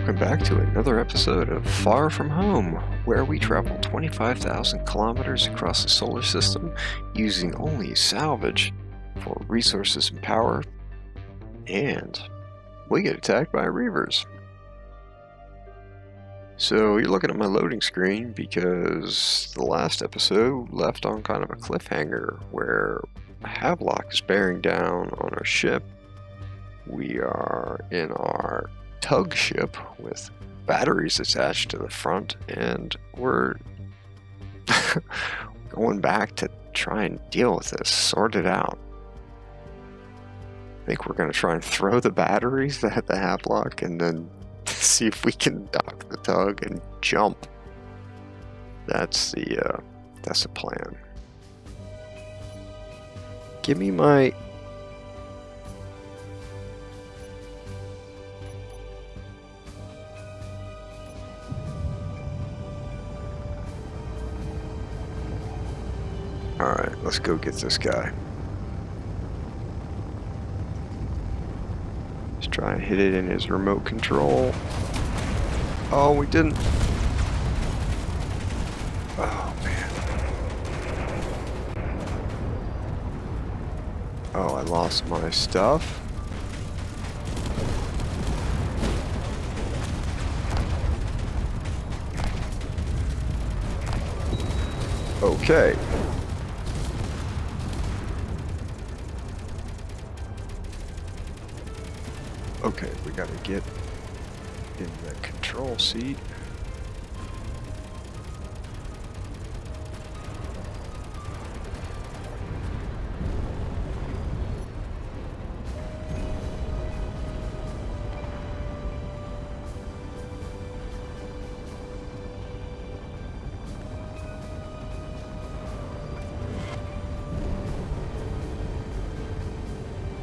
welcome back to another episode of Far From Home, where we travel 25,000 kilometers across the solar system using only salvage for resources and power, and we get attacked by Reavers. So you're looking at my loading screen because the last episode left on kind of a cliffhanger where Havelock is bearing down on our ship. We are in our tug ship with batteries attached to the front, and we're going back to try and deal with this, sort it out. I think we're going to try and throw the batteries at the Havelock and then see if we can dock the tug and jump. That's the plan. Give me my... Alright, let's go get this guy. Let's try and hit it in his remote control. Oh, we didn't. Oh, man. Oh, I lost my stuff. Okay. Okay, we gotta get in the control seat.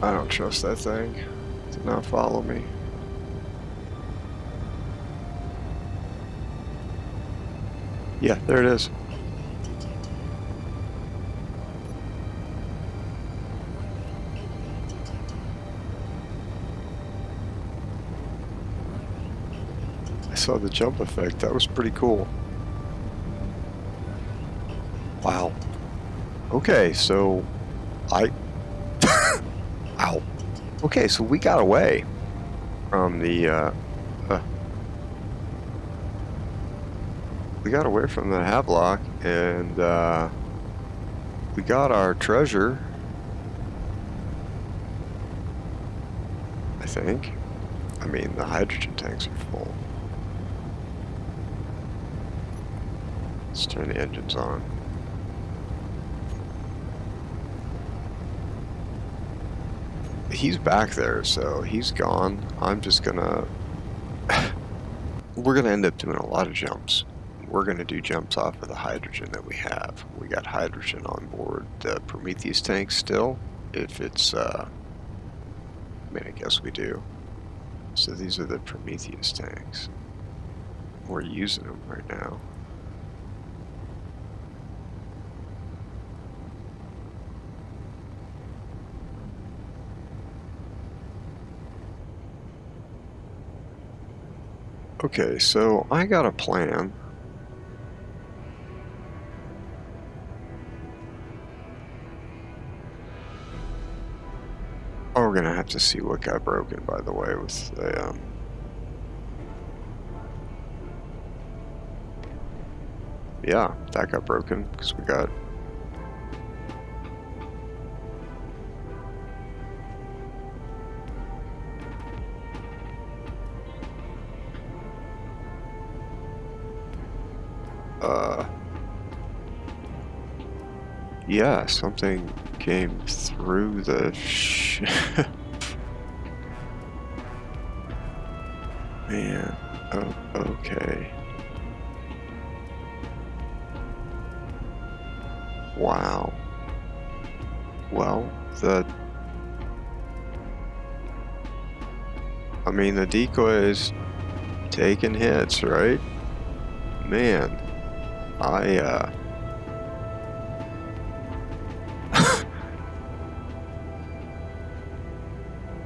I don't trust that thing. Did not follow me. Yeah, there it is. I saw the jump effect. That was pretty cool. Wow. Okay, so Ow. Okay, so we got away from the, we got away from the Havelock, and, we got our treasure, I think. I mean, the hydrogen tanks are full. Let's turn the engines on. He's back there, so he's gone. I'm just gonna... We're gonna end up doing a lot of jumps. We're gonna do jumps off of the hydrogen that we have. We got hydrogen on board the Prometheus tank still. If it's, I mean, I guess we do. So these are the Prometheus tanks. We're using them right now. Okay, so I got a plan. Oh, we're gonna have to see what got broken, by the way, with the, yeah, that got broken, because we got... yeah, something came through the ship. Man, oh, okay. Wow. Well, I mean, the decoy is taking hits, right? Man,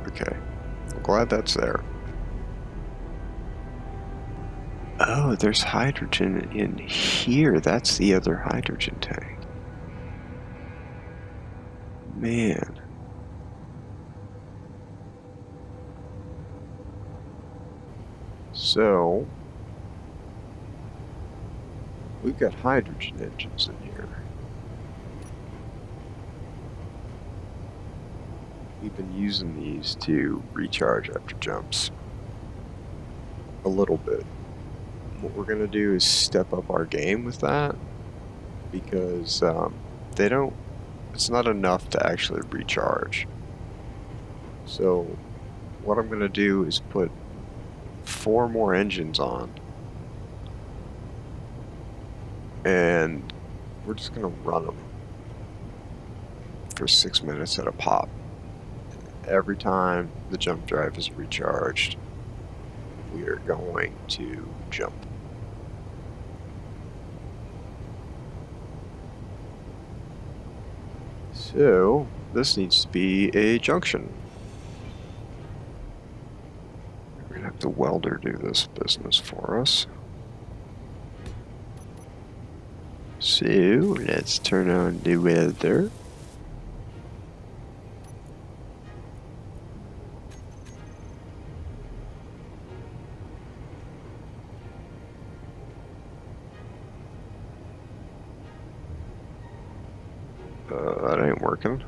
Okay, I'm glad that's there. Oh, there's hydrogen in here. That's the other hydrogen tank. Man. So, we've got hydrogen engines in here. We've been using these to recharge after jumps. A little bit. What we're going to do is step up our game with that, because it's not enough to actually recharge. So what I'm going to do is put 4 more engines on, and we're just going to run them for 6 minutes at a pop. Every time the jump drive is recharged, we are going to jump. So this needs to be a junction. We're going to have the welder do this business for us. So let's turn on the welder. That ain't working.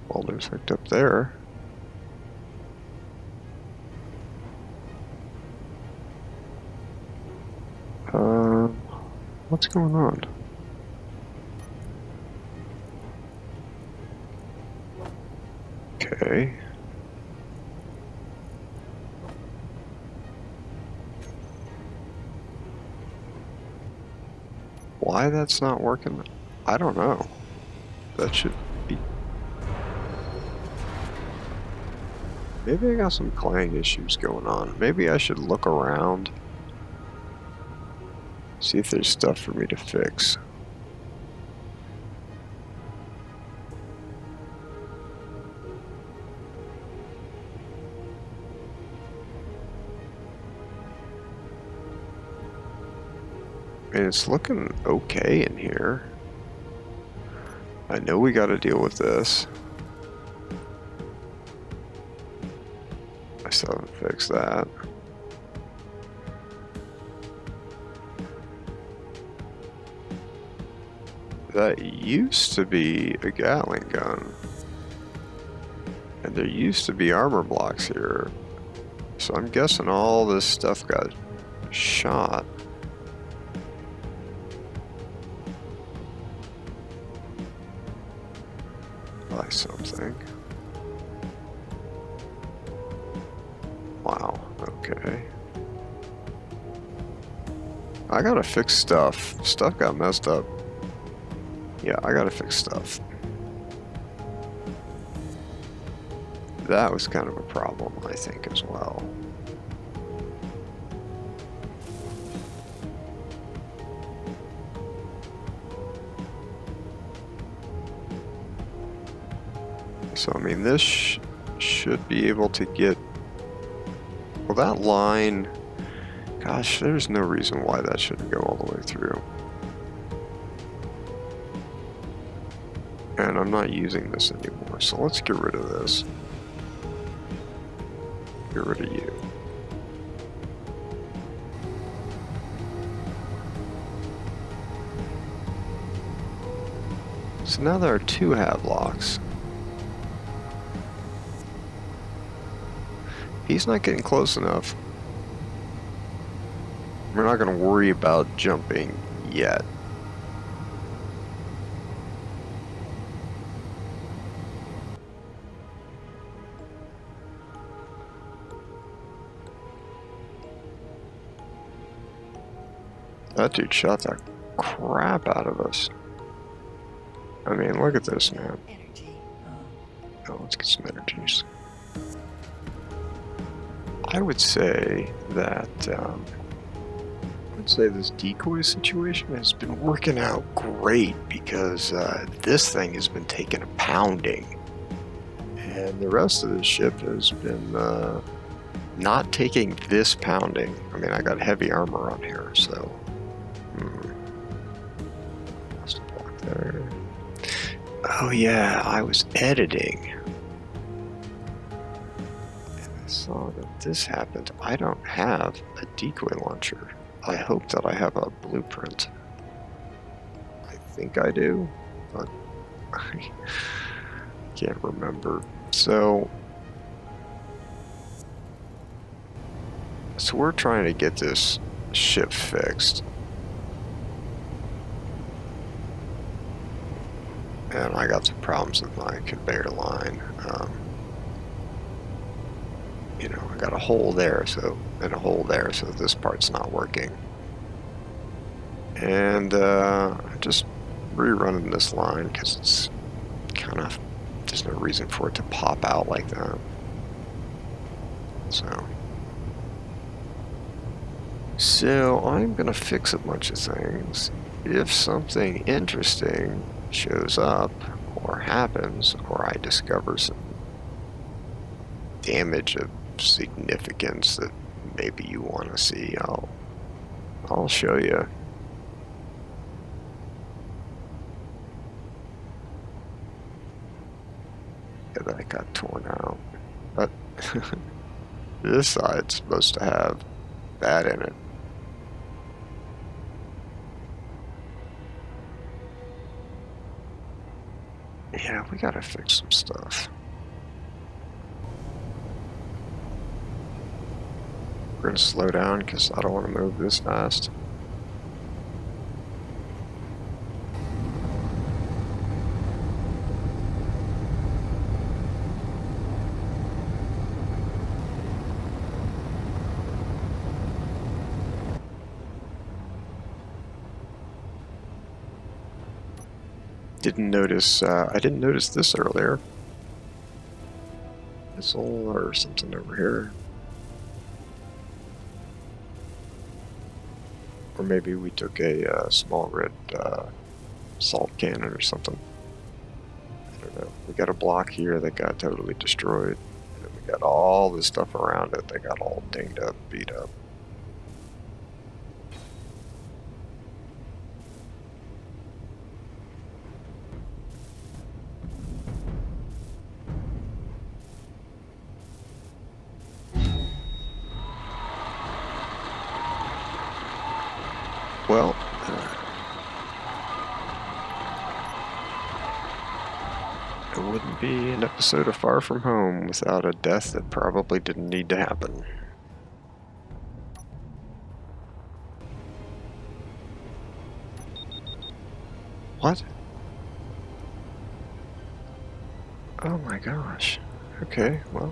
Welder's hooked up there. What's going on? Okay. Why that's not working, I don't know. That should be... Maybe I got some clang issues going on. Maybe I should look around, see if there's stuff for me to fix. And it's looking okay in here. I know we got to deal with this. I still haven't fixed that. That used to be a Gatling gun. And there used to be armor blocks here. So I'm guessing all this stuff got shot. By something. Wow, okay. I gotta fix stuff. Stuff got messed up. Yeah, I gotta fix stuff. That was kind of a problem, I think, as well. So, I mean, this should be able to get... Well, that line... Gosh, there's no reason why that shouldn't go all the way through. And I'm not using this anymore, so let's get rid of this. Get rid of you. So now there are 2 Havelocks. He's not getting close enough. We're not going to worry about jumping yet. That dude shot the crap out of us. I mean, look at this, man. Oh, let's get some energies. I would say that, this decoy situation has been working out great, because this thing has been taking a pounding. And the rest of the ship has been not taking this pounding. I mean, I got heavy armor on here, so... Lost a block there. Oh yeah, I was editing. And I saw that this happened. I don't have a decoy launcher. I hope that I have a blueprint. I think I do, but I can't remember. So we're trying to get this ship fixed. And I got some problems with my conveyor line. You know, I got a hole there, and a hole there, so this part's not working. And just rerunning this line because it's kind of, there's no reason for it to pop out like that. So I'm gonna fix a bunch of things. If something interesting shows up or happens, or I discover some damage of significance that maybe you want to see, I'll show you. Yeah, that got torn out, but this side's supposed to have that in it. Yeah, we gotta fix some stuff. We're gonna slow down because I don't want to move this fast. I didn't notice this earlier. Missile or something over here. Or maybe we took a small red salt cannon or something. I don't know. We got a block here that got totally destroyed. And then we got all this stuff around it that got all dinged up, beat up. Well, it wouldn't be an episode of Far From Home without a death that probably didn't need to happen. What? Oh my gosh. Okay, well.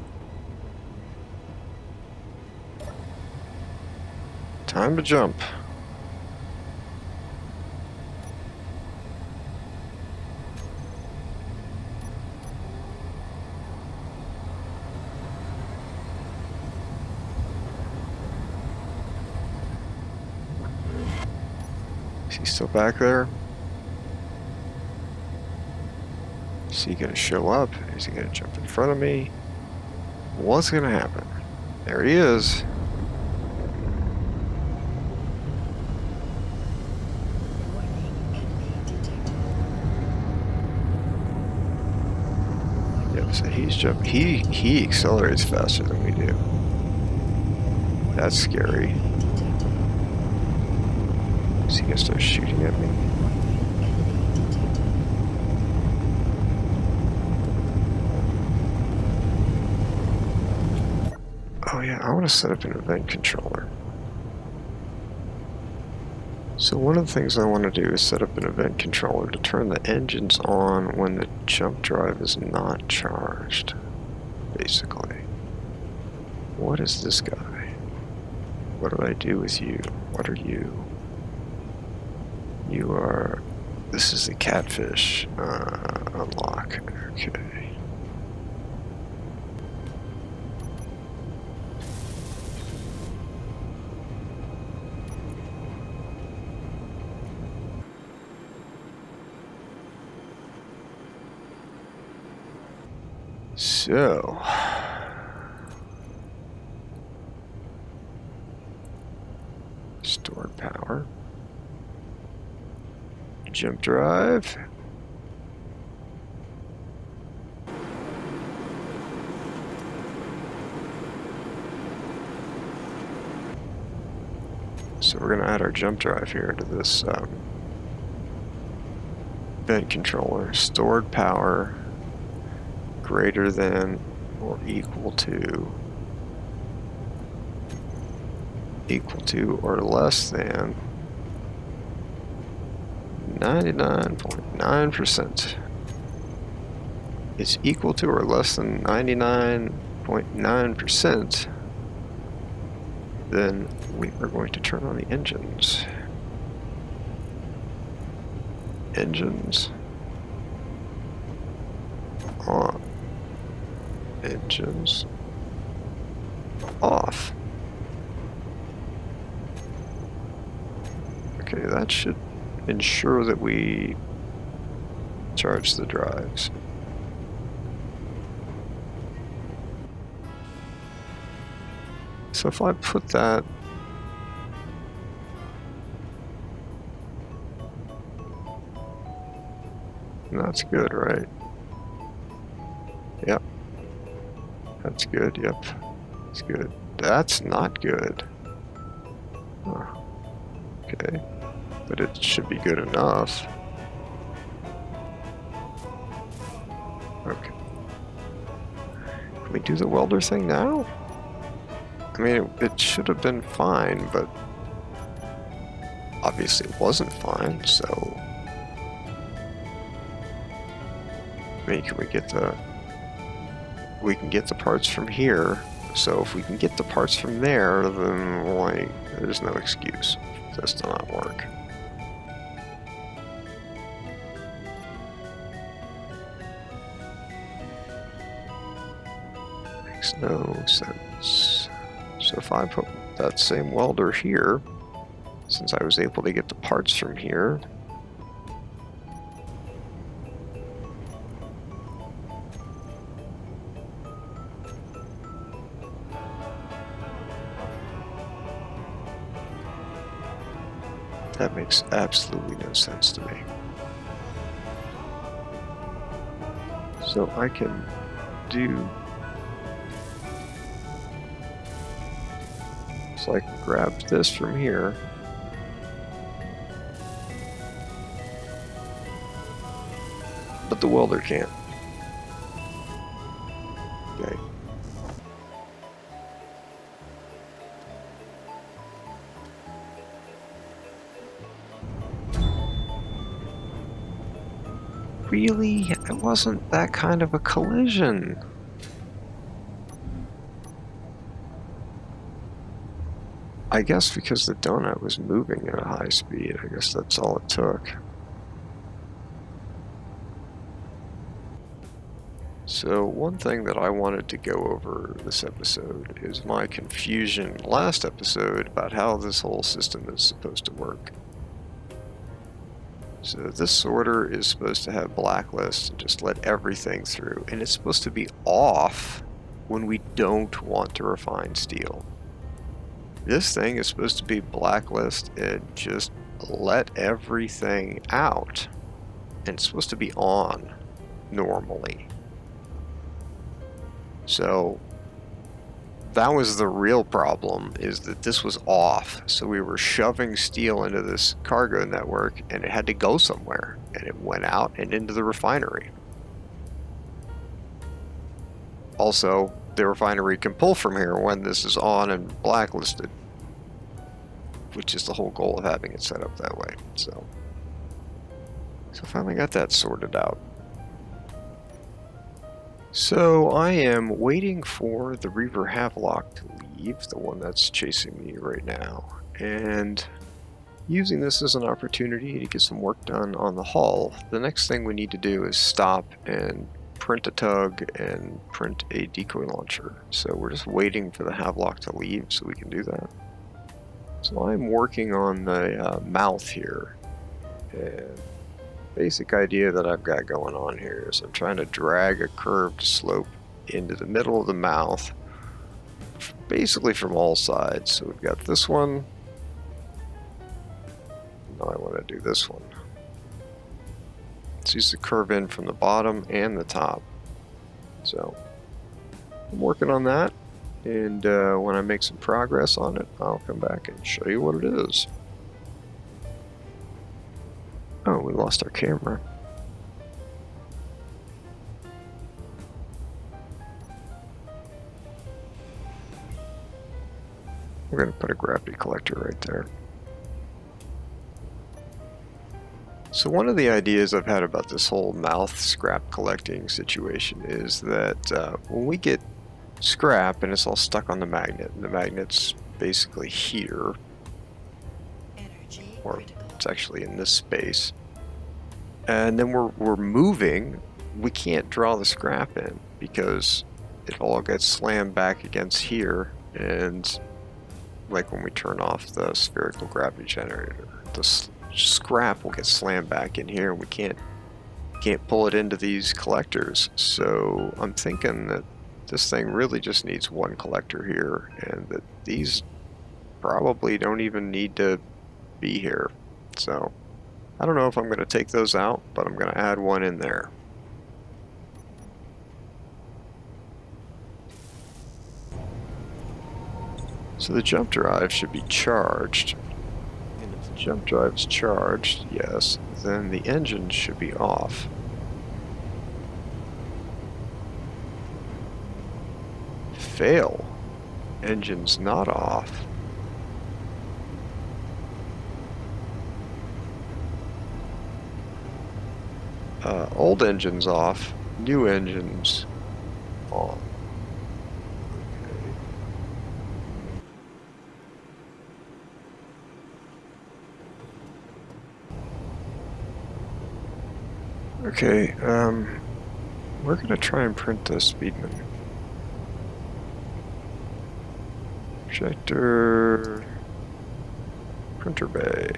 Time to jump. Is he still back there? Is he gonna show up? Is he gonna jump in front of me? What's gonna happen? There he is. Yep, so he's jumping. He accelerates faster than we do. That's scary. Is he gonna start shooting at me? Oh yeah, I want to set up an event controller. So one of the things I want to do is set up an event controller to turn the engines on when the jump drive is not charged, basically. What is this guy? What do I do with you? What are you? You are... This is the catfish unlock. Okay. So, stored power, jump drive. So we're going to add our jump drive here to this vent controller. Stored power greater than or equal to or less than 99.9%. It's equal to or less than 99.9%. Then we are going to turn on the engines. Engines on. Engines off. Okay, that should ensure that we charge the drives. So if I put that that's good, right? Yep. That's good, yep. That's good. That's not good. Oh. Okay. But it should be good enough. Okay. Can we do the welder thing now? I mean, it should have been fine, but obviously it wasn't fine, so... I mean, can we get the... We can get the parts from here, so if we can get the parts from there, then, like, there's no excuse for this to not work. Makes no sense. So if I put that same welder here, since I was able to get the parts from here, that makes absolutely no sense to me. So I can do... So I can grab this from here. But the welder can't. Okay. Really? It wasn't that kind of a collision. I guess because the donut was moving at a high speed, I guess that's all it took. So one thing that I wanted to go over this episode is my confusion last episode about how this whole system is supposed to work. So this sorter is supposed to have blacklist and just let everything through, and it's supposed to be off when we don't want to refine steel. This thing is supposed to be blacklist and just let everything out, and it's supposed to be on normally. So that was the real problem, is that this was off. So we were shoving steel into this cargo network and it had to go somewhere, and it went out and into the refinery. Also, the refinery can pull from here when this is on and blacklisted, which is the whole goal of having it set up that way. So finally got that sorted out. So I am waiting for the Reaver Havelock to leave, the one that's chasing me right now, and using this as an opportunity to get some work done on the hull. The next thing we need to do is stop and print a tug and print a decoy launcher. So we're just waiting for the Havelock to leave so we can do that. So I'm working on the mouth here, and basic idea that I've got going on here is I'm trying to drag a curved slope into the middle of the mouth, basically from all sides. So we've got this one. Now I want to do this one. Let's use the curve in from the bottom and the top. So I'm working on that, and when I make some progress on it, I'll come back and show you what it is. Oh, we lost our camera. We're going to put a gravity collector right there. So one of the ideas I've had about this whole mouth scrap collecting situation is that when we get scrap and it's all stuck on the magnet, and the magnet's basically here, or it's actually in this space, and then we're moving, we can't draw the scrap in because it all gets slammed back against here, and like when we turn off the spherical gravity generator, the scrap will get slammed back in here, and we can't pull it into these collectors. So I'm thinking that this thing really just needs one collector here, and that these probably don't even need to be here. So I don't know if I'm going to take those out, but I'm going to add one in there. So the jump drive should be charged. And if the jump drive is charged, yes, then the engine should be off. Fail. Engine's not off. Old engine's off. New engine's on. Okay, we're gonna try and print the Speedman. Projector, printer bay.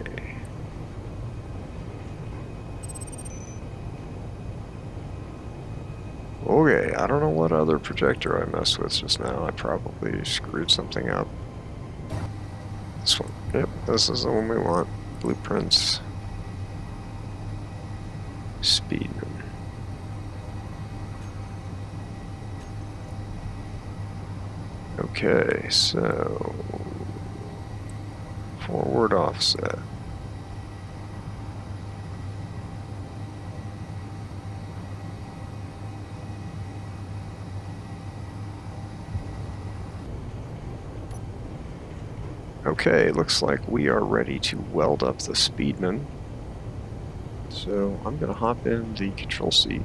Okay, I don't know what other projector I messed with just now. I probably screwed something up. This one, yep, this is the one we want. Blueprints. Speedman. Okay, so forward offset. Okay, looks like we are ready to weld up the Speedman. So I'm going to hop in the control seat.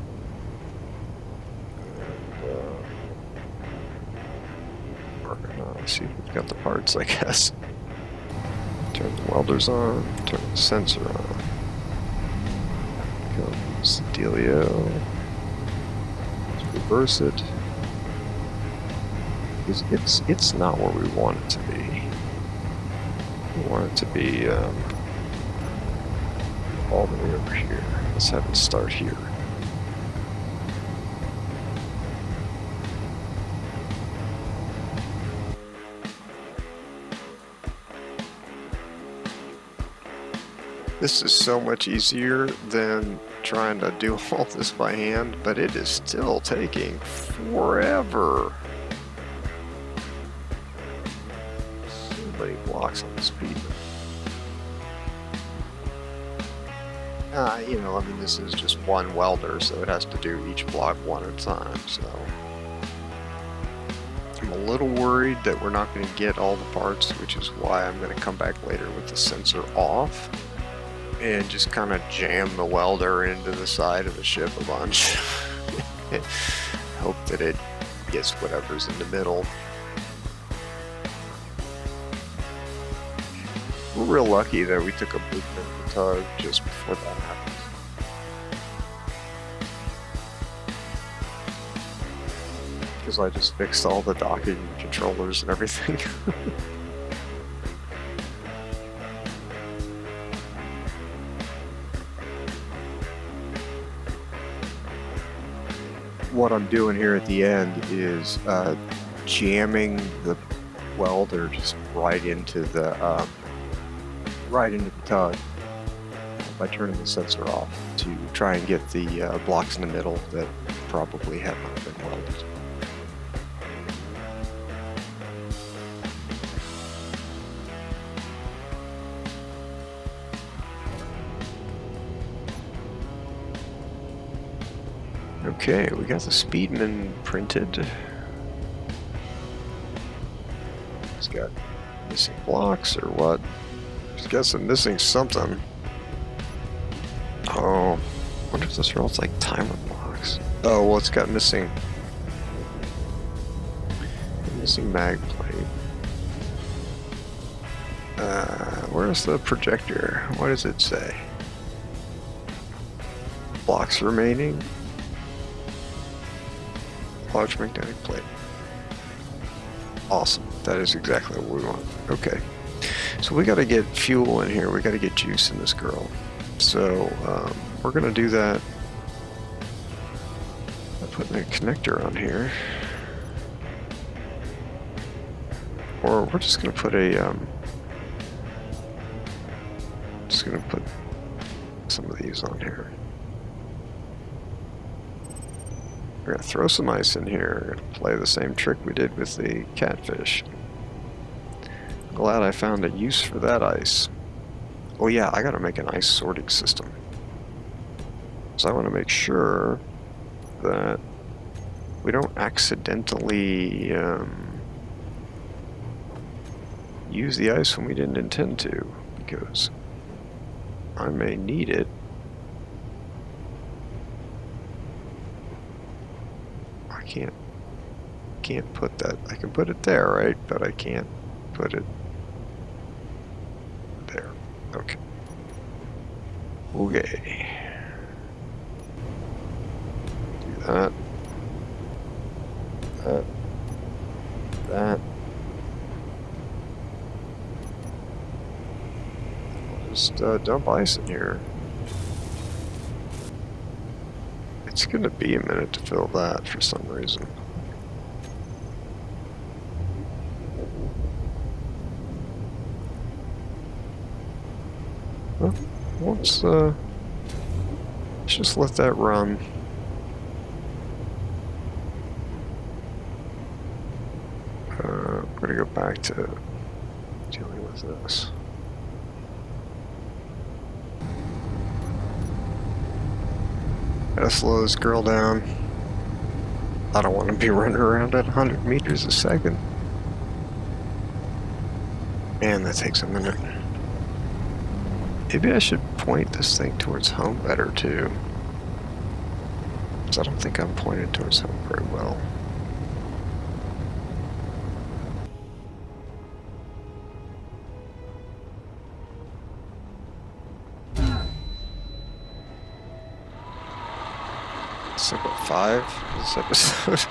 See if we've got the parts, I guess. Turn the welders on, turn the sensor on. Comes the dealio. Let's reverse it. Because it's not where we want it to be. We want it to be all the way over here. Let's have it start here. This is so much easier than trying to do all this by hand, but it is still taking forever. So many blocks on the Speedman. You know, I mean, this is just one welder, so it has to do each block one at a time, so I'm a little worried that we're not going to get all the parts, which is why I'm going to come back later with the sensor off and just kind of jam the welder into the side of the ship a bunch. Hope that it gets whatever's in the middle. We're real lucky that we took a blueprint to tug just before that happened. Because I just fixed all the docking controllers and everything. what I'm doing here at the end is jamming the welder just right into the tug by turning the sensor off to try and get the blocks in the middle that probably have not been welded. Okay, we got the Speedman printed. It's got missing blocks or what? It's got some missing something. Oh, I wonder if those are all like timer blocks. Oh, well, it's got missing mag plate. Where's the projector? What does it say? Blocks remaining. Large magnetic plate. Awesome. That is exactly what we want. Okay. So we got to get fuel in here. We got to get juice in this girl. So we're going to do that by putting a connector on here. Or we're just going to put a... just going to put some of these on here. We're going to throw some ice in here. We're going to play the same trick we did with the catfish. Glad I found a use for that ice. Oh yeah, I got to make an ice sorting system. So I want to make sure that we don't accidentally use the ice when we didn't intend to, because I may need it. Can't put that. I can put it there, right? But I can't put it there. Okay. Okay. Do that. That. I'll just dump ice in here. It's gonna be a minute to fill that for some reason. Well, let's just let that run. I'm gonna go back to dealing with this. Gotta slow this girl down. I don't want to be running around at 100 meters a second. Man, that takes a minute. Maybe I should point this thing towards home better too. Because I don't think I'm pointed towards home very well. It's like what, 5 this episode?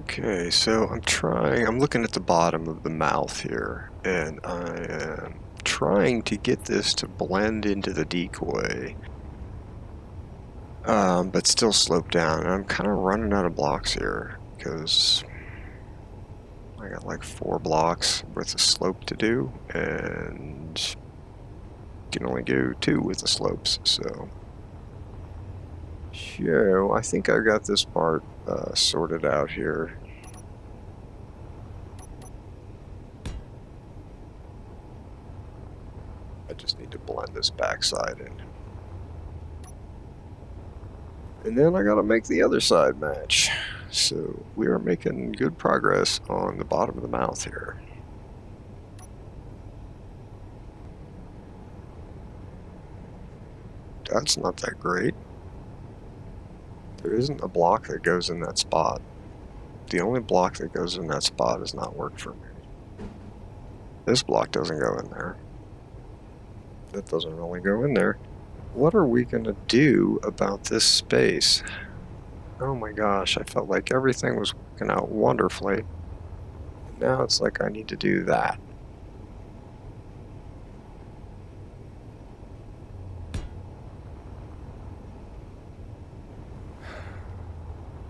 Okay, so I'm looking at the bottom of the mouth here, and I am trying to get this to blend into the decoy, but still slope down. And I'm kind of running out of blocks here, because I got like 4 blocks worth of slope to do, and can only do 2 with the slopes, so I think I got this part sorted out here. I just need to blend this backside in. And then I gotta make the other side match. So we are making good progress on the bottom of the mouth here. That's not that great. There isn't a block that goes in that spot. The only block that goes in that spot has not worked for me. This block doesn't go in there. That doesn't really go in there. What are we gonna do about this space? Oh my gosh, I felt like everything was working out wonderfully. And Now it's like I need to do that.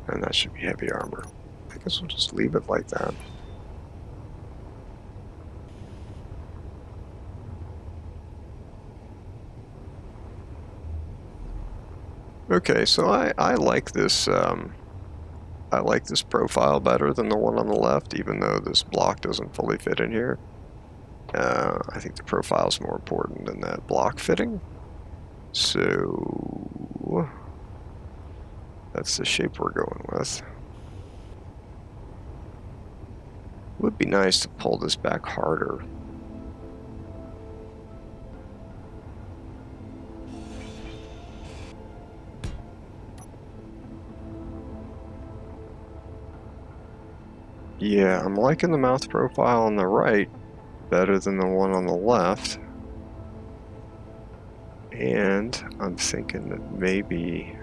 And that should be heavy armor. I guess we'll just leave it like that. Okay, so I like this profile better than the one on the left, even though this block doesn't fully fit in here. I think the profile is more important than that block fitting. So that's the shape we're going with. Would be nice to pull this back harder. Yeah, I'm liking the mouth profile on the right better than the one on the left. And I'm thinking that maybe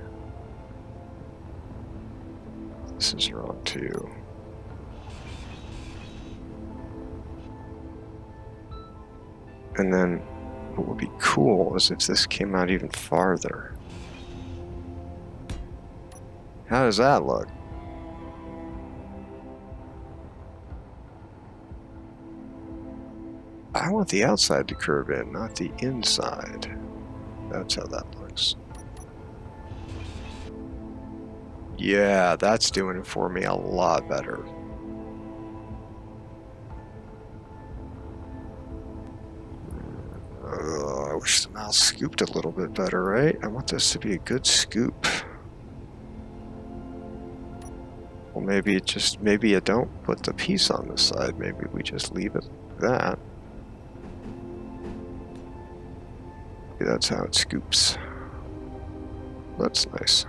this is wrong too. And then what would be cool is if this came out even farther. How does that look? I want the outside to curve in, not the inside. That's how that looks. Yeah, that's doing it for me a lot better. I wish the mouse scooped a little bit better, right? I want this to be a good scoop. Well, maybe maybe I don't put the piece on this side. Maybe we just leave it like that. That's how it scoops. That's nice.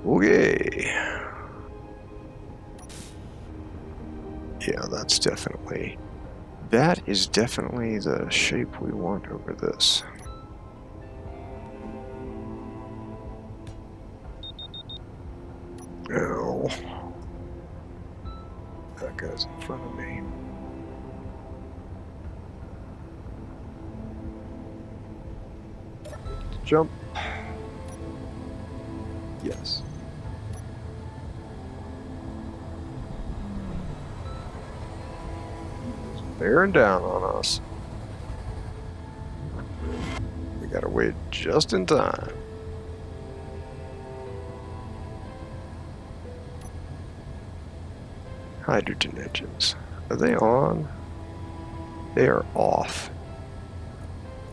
Okay. Yeah, that is definitely the shape we want over this. Now, that guy's in front of me. Jump. Yes. Bearing down on us. We gotta wait just in time. Hydrogen engines. Are they on? They are off.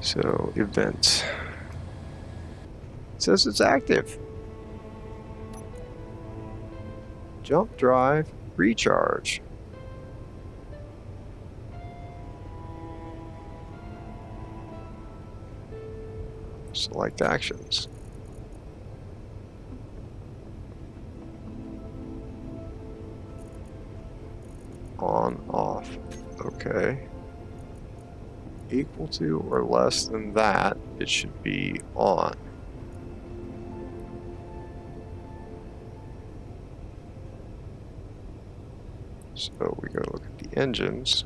So, events. It says it's active. Jump drive, recharge. Select actions. On, off. Okay. Equal to or less than that, it should be on. So we go look at the engines.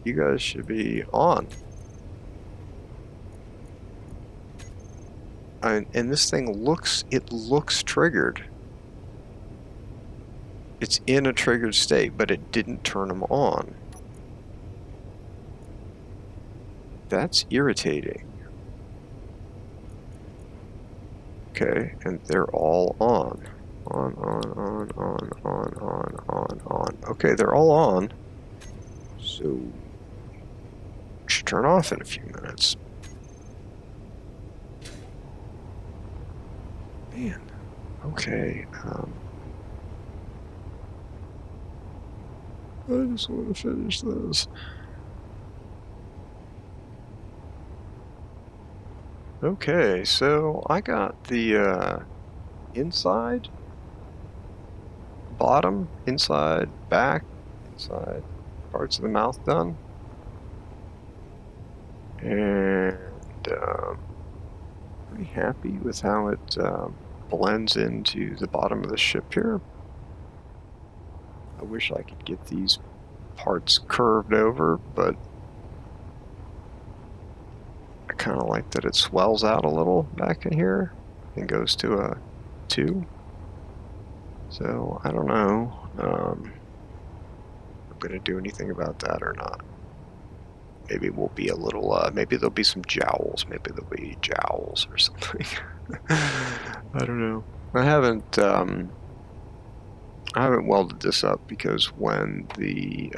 You guys should be on. And this thing looks triggered. It's in a triggered state, but it didn't turn them on. That's irritating. Okay, and they're all on. On. Okay, they're all on. So, should turn off in a few minutes. Man, okay. I just want to finish this. Okay, so I got the inside, bottom, inside, back, inside, parts of the mouth done. And pretty happy with how it blends into the bottom of the ship here. I wish I could get these parts curved over, but I kind of like that it swells out a little back in here and goes to a 2. So I don't know if I'm going to do anything about that or not. Maybe we'll be a little, maybe there'll be some jowls. Maybe there'll be jowls or something. I don't know. I haven't welded this up because when the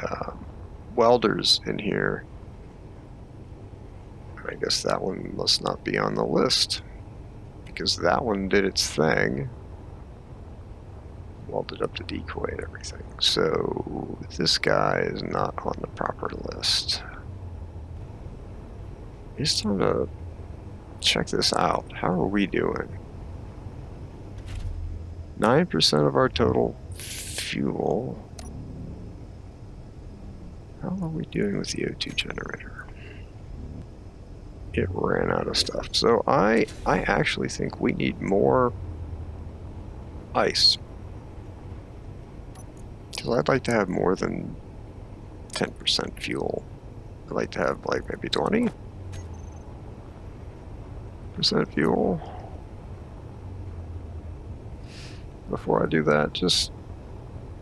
welder's in here, I guess that one must not be on the list because that one did its thing. Welded up the decoy and everything. So this guy is not on the proper list. It's time to check this out. How are we doing? 9% of our total fuel. How are we doing with the O2 generator? It ran out of stuff. So I actually think we need more ice. Because I'd like to have more than 10% fuel. I'd like to have like maybe 20% fuel. Before I do that, just,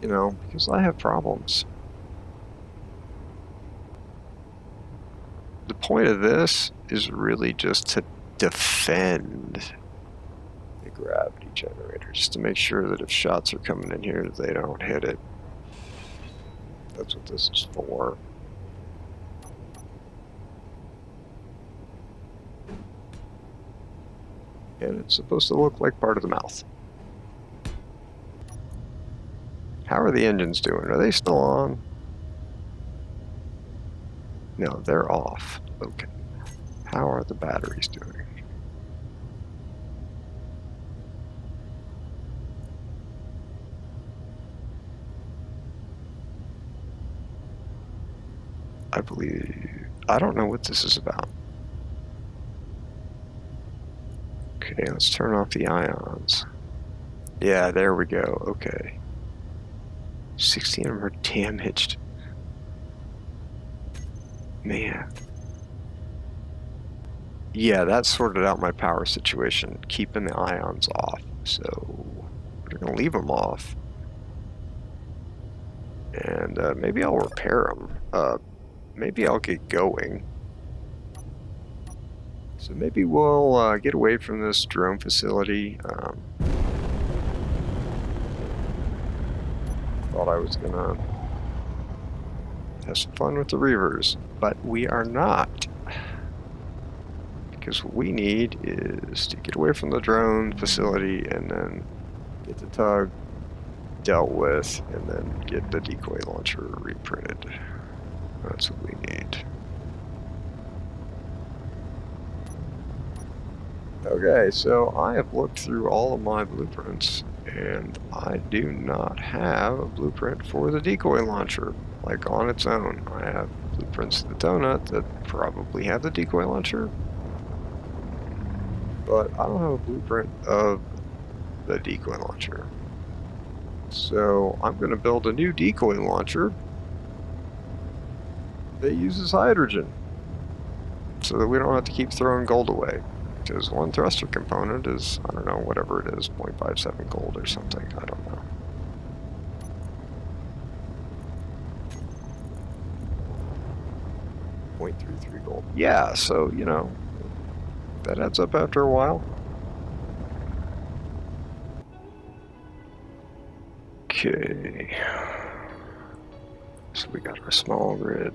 you know, because I have problems. The point of this is really just to defend the gravity generator, just to make sure that if shots are coming in here, they don't hit it. That's what this is for. And it's supposed to look like part of the mouth. How are the engines doing? Are they still on? No, they're off. Okay. How are the batteries doing? I don't know what this is about. Okay, let's turn off the ions. Yeah, there we go. Okay. 16 of them are damaged. Man. Yeah, that sorted out my power situation, keeping the ions off. So we're gonna leave them off. And maybe I'll repair them. Maybe I'll get going. So maybe we'll get away from this drone facility. Thought I was gonna have some fun with the Reavers, but we are not. Because what we need is to get away from the drone facility and then get the tug dealt with and then get the decoy launcher reprinted. That's what we need. Okay, so I have looked through all of my blueprints and I do not have a blueprint for the decoy launcher, like on its own. I have blueprints of the donut that probably have the decoy launcher, but I don't have a blueprint of the decoy launcher. So I'm going to build a new decoy launcher that uses hydrogen so that we don't have to keep throwing gold away. Because one thruster component is, I don't know, whatever it is, 0.57 gold or something, I don't know. .33 gold. Yeah, so, you know, that adds up after a while. Okay. So we got our small grid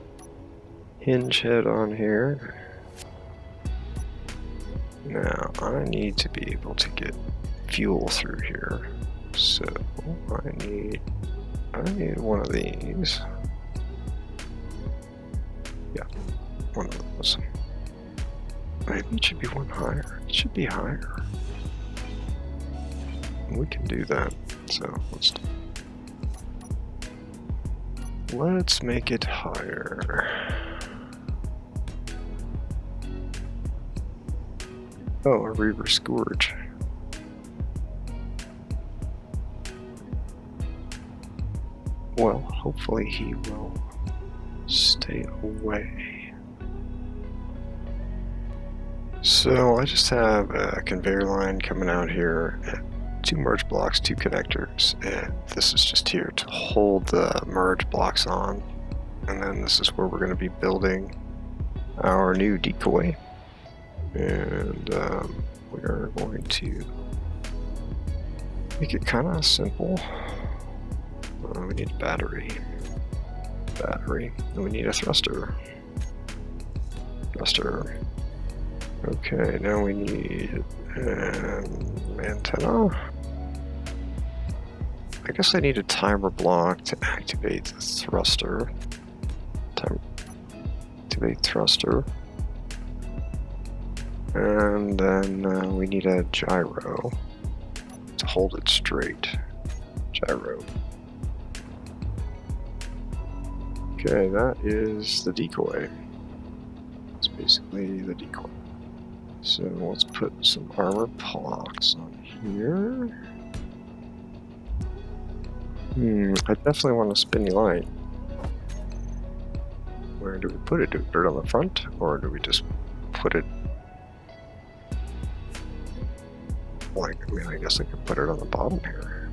hinge head on here. Now, I need to be able to get fuel through here, so I need one of these. Yeah, one of those. Maybe it should be one higher. It should be higher. We can do that, so let's make it higher. Oh, a Reaver Scourge. Well, hopefully he will stay away. So I just have a conveyor line coming out here, and 2 merge blocks, 2 connectors, and this is just here to hold the merge blocks on. And then this is where we're going to be building our new decoy. And we are going to make it kind of simple. We need a battery, and we need a thruster. Okay, now we need an antenna. I guess I need a timer block to activate the thruster. Activate thruster. And then we need a gyro to hold it straight. Gyro. Okay, that is the decoy. That's basically the decoy. So let's put some armor blocks on here. I definitely want a spinny light. Where do we put it? Do we put it on the front, or do we just put it like, I mean, I guess I could put it on the bottom here.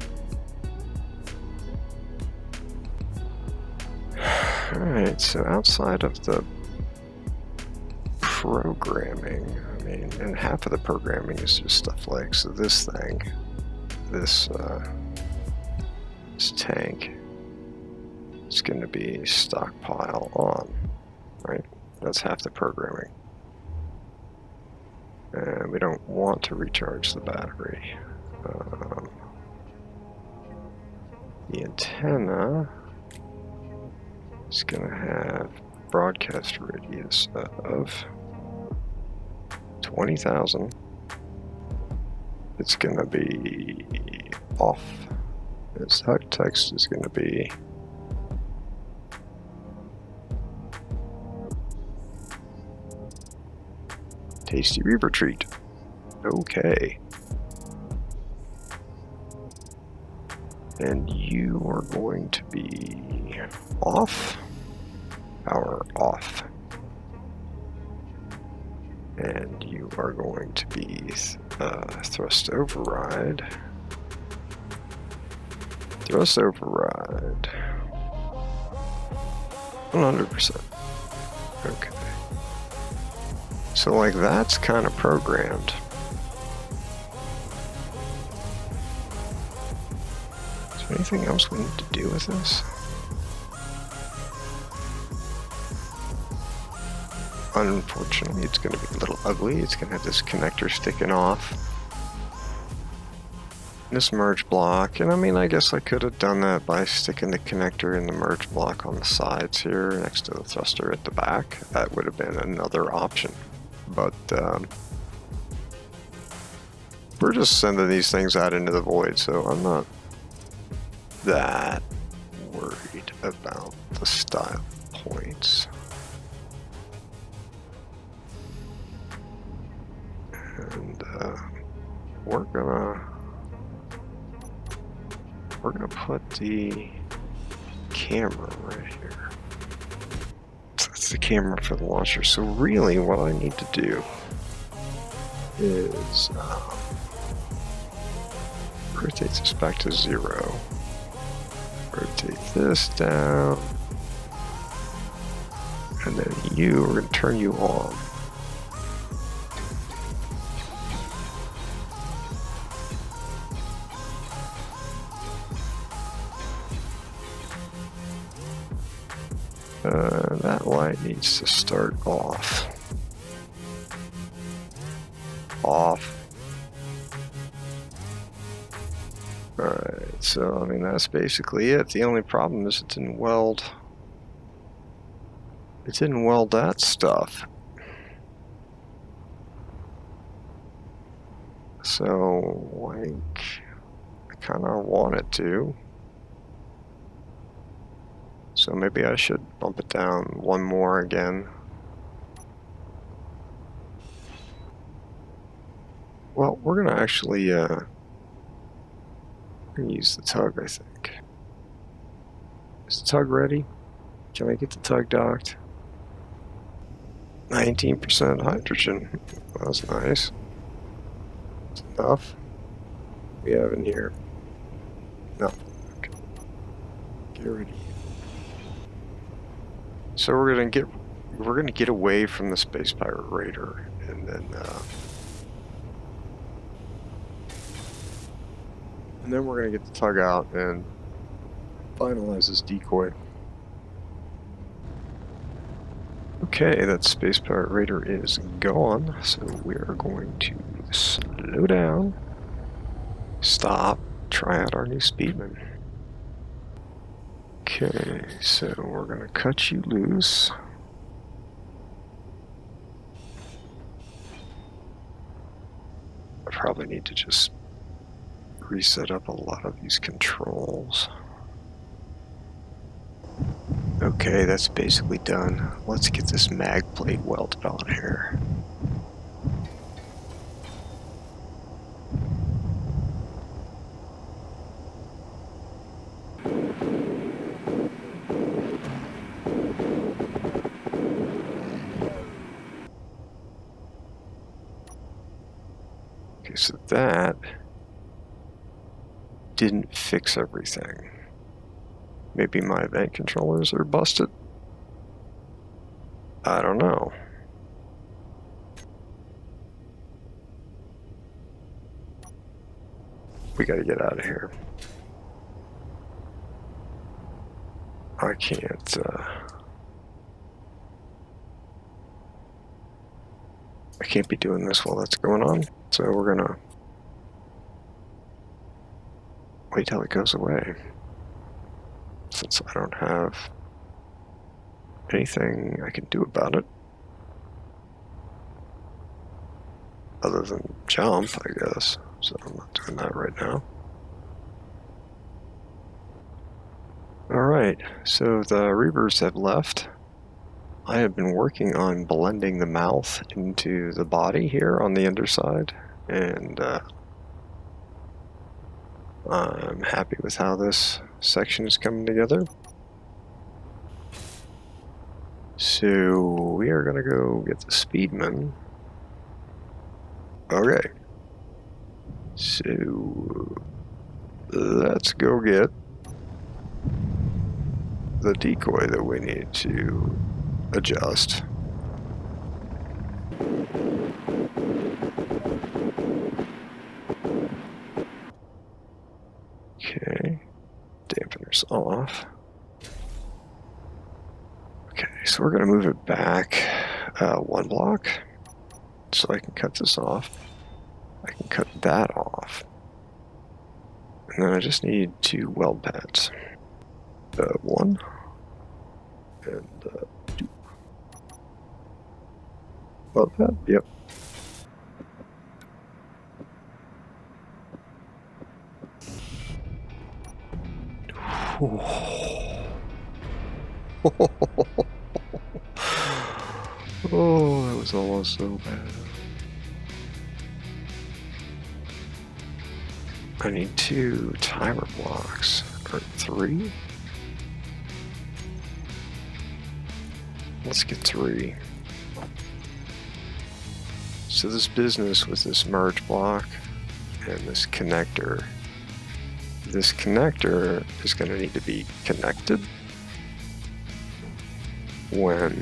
Alright, so outside of the programming, I mean, and half of the programming is just stuff like, so this thing, this tank is going to be stockpile on, right? That's half the programming. And we don't want to recharge the battery. The antenna is going to have broadcast radius of 20,000. It's going to be off. Its text is going to be tasty Reaver treat. Okay. And you are going to be off. Power off. And you are going to be thrust override. Thrust override. 100%. Okay. So like that's kind of programmed. Is there anything else we need to do with this? Unfortunately, it's going to be a little ugly. It's going to have this connector sticking off. This merge block, and I mean, I guess I could have done that by sticking the connector in the merge block on the sides here next to the thruster at the back. That would have been another option. But we're just sending these things out into the void, so I'm not that worried about the style points. And we're gonna put the camera right here. That's the camera for the launcher. So really what I need to do is rotate this back to 0. Rotate this down. And then we're going to turn you on. That light needs to start off. Off. Alright, so I mean that's basically it. The only problem is it didn't weld that stuff. So like I kinda want it to. So maybe I should bump it down one more again. Well, we're gonna actually use the tug, I think. Is the tug ready? Can I get the tug docked? 19% hydrogen. That's nice. That's enough. We have in here. No. Okay. Get ready. So we're gonna get away from the space pirate raider, and then we're gonna get the tug out and finalize this decoy. Okay, that space pirate raider is gone, so we are going to slow down, stop, try out our new speedman. Okay, so we're gonna cut you loose. I probably need to just reset up a lot of these controls. Okay, that's basically done. Let's get this mag plate welded on here. Okay, so that didn't fix everything. Maybe my event controllers are busted? I don't know. We gotta get out of here. I can't, I can't be doing this while that's going on, so we're gonna wait till it goes away. Since I don't have anything I can do about it. Other than jump, I guess. So I'm not doing that right now. Alright, so the Reavers have left. I have been working on blending the mouth into the body here on the underside, and I'm happy with how this section is coming together. So we are gonna go get the Speedman. Okay. So let's go get the decoy that we need to adjust. Okay, dampeners off. Okay, so we're gonna move it back one block so I can cut this off. I can cut that off. And then I just need 2 weld pads. 1 and 2. Weld pad? Yep. Oh, that was almost so bad. I need 2 timer blocks, or 3? Let's get 3. So this business with this merge block and this connector is going to need to be connected when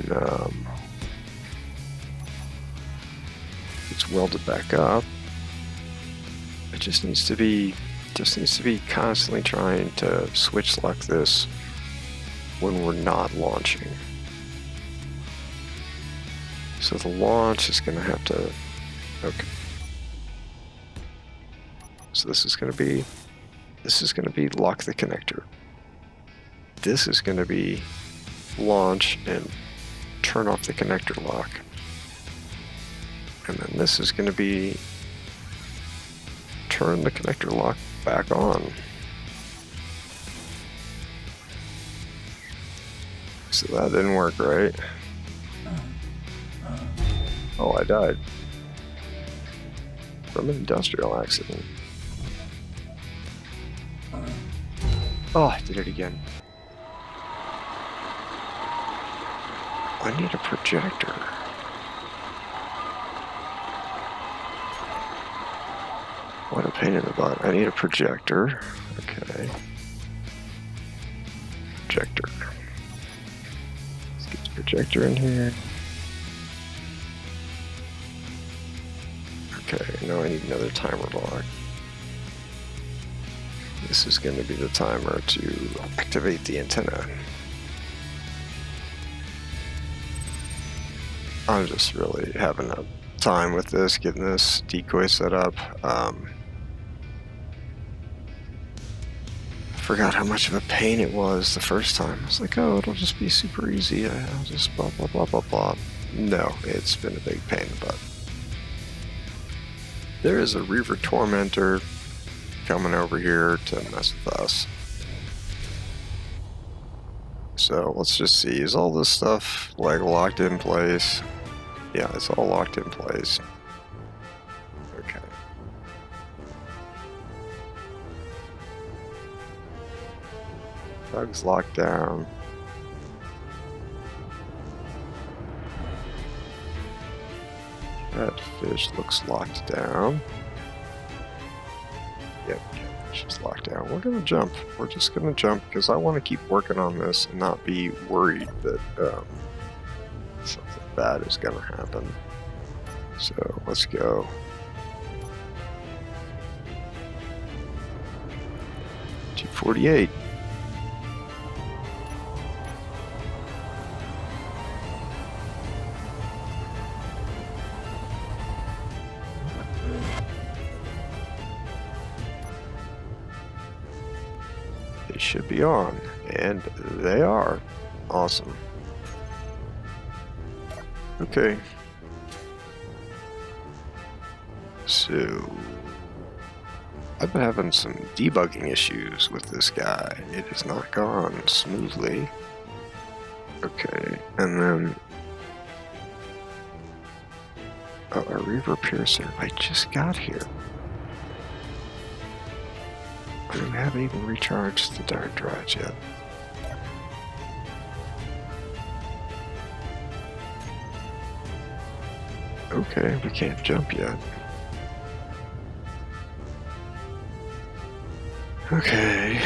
it's welded back up. It just needs to be constantly trying to switch lock this when we're not launching. So the launch is going to have to, okay. So this is going to be lock the connector. This is going to be launch and turn off the connector lock. And then this is going to be turn the connector lock back on. So that didn't work, right? Oh, I died from an industrial accident. Oh, I did it again. I need a projector. What a pain in the butt. I need a projector. Okay. Projector. Let's get the projector in here. Okay, now I need another timer lock. This is going to be the timer to activate the antenna. I'm just really having a time with this, getting this decoy set up. Forgot how much of a pain it was the first time. I was like, oh, it'll just be super easy. I'll just blah, blah, blah, blah, blah. No, it's been a big pain in the butt. There is a Reaver tormentor coming over here to mess with us. So let's just see, is all this stuff like locked in place? Yeah, it's all locked in place. Okay. Bug's locked down. That fish looks locked down. Yep, catfish is locked down. We're gonna jump. We're just gonna jump because I want to keep working on this and not be worried that something bad is gonna happen. So let's go. $248. They should be on, and they are. Awesome. Okay. So I've been having some debugging issues with this guy. It has not gone smoothly. Okay, and then a Reaver piercer I just got here. We haven't even recharged the dart drives yet. Okay, we can't jump yet. Okay.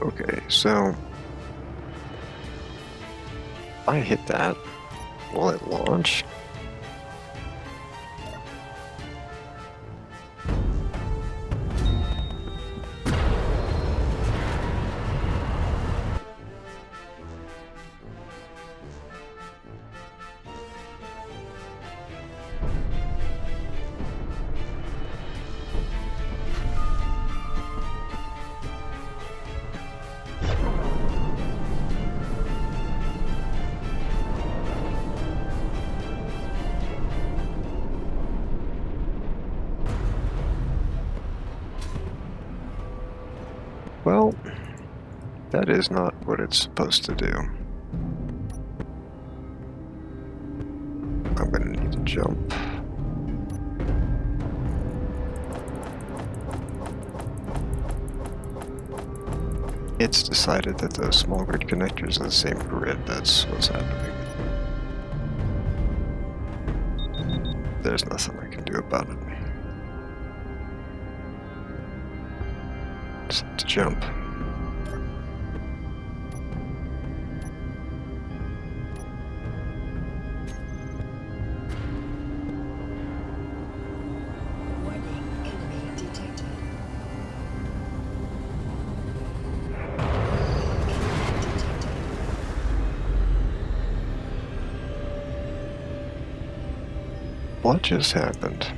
Okay, so I hit that. Will it launch? Well, that is not what it's supposed to do. I'm gonna need to jump. It's decided that those small grid connectors are the same grid. That's what's happening. There's nothing I can do about it. Just have to jump. What just happened?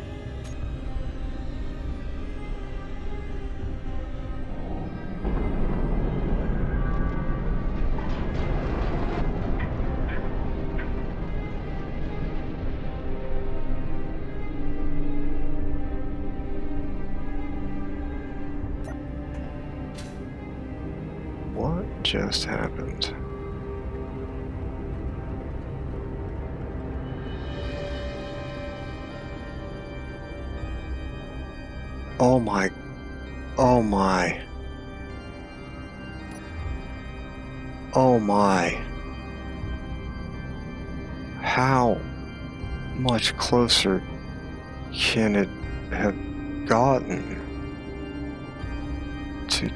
What just happened? Oh my. Oh my. How much closer can it have gotten to...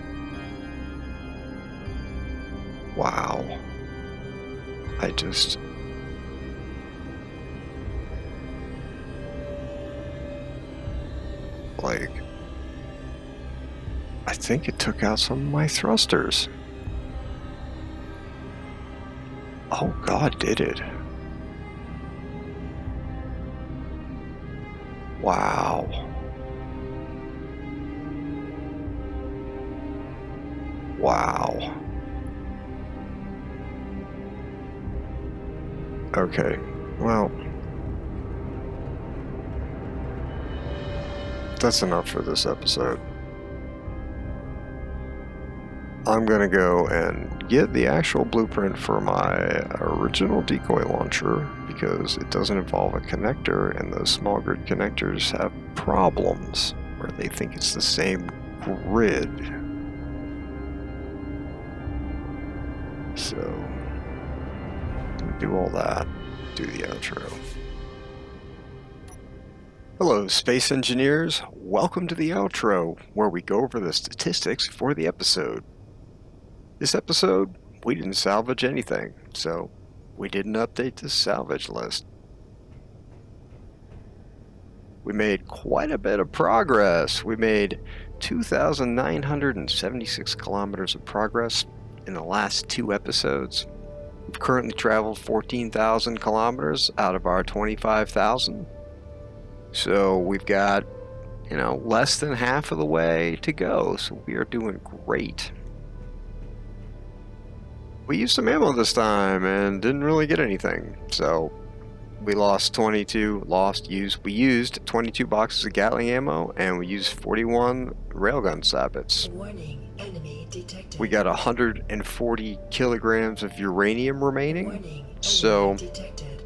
Wow. I just... Like... I think it took out some of my thrusters. Oh God, did it? Wow. Wow. Okay, well, that's enough for this episode. I'm gonna go and get the actual blueprint for my original decoy launcher because it doesn't involve a connector, and those small grid connectors have problems where they think it's the same grid. So, do all that, do the outro. Hello, space engineers. Welcome to the outro, where we go over the statistics for the episode. This episode, we didn't salvage anything, so we didn't update the salvage list. We made quite a bit of progress. We made 2,976 kilometers of progress in the last 2 episodes. We've currently traveled 14,000 kilometers out of our 25,000. So we've got, less than half of the way to go, so we are doing great. We used some ammo this time and didn't really get anything, so we used 22 boxes of Gatling ammo, and we used 41 railgun sabbats. Warning, enemy detected. We got 140 kilograms of uranium remaining. Warning, So detected.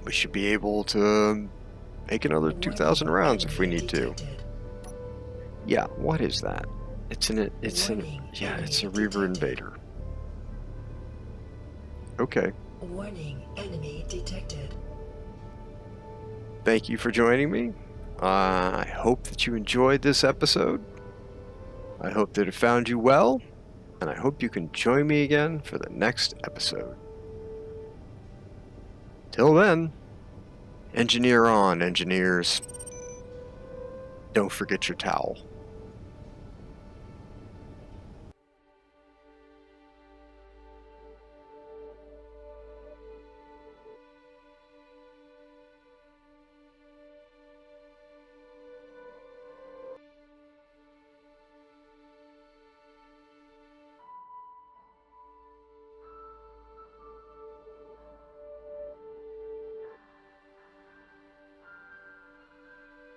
we should be able to make another 2,000 rounds if we need to. Yeah, what is that? It's a Reaver invader. Okay. Warning, enemy detected. Thank you for joining me. I hope that you enjoyed this episode. I hope that it found you well, and I hope you can join me again for the next episode. Till then, engineer on, engineers. Don't forget your towel.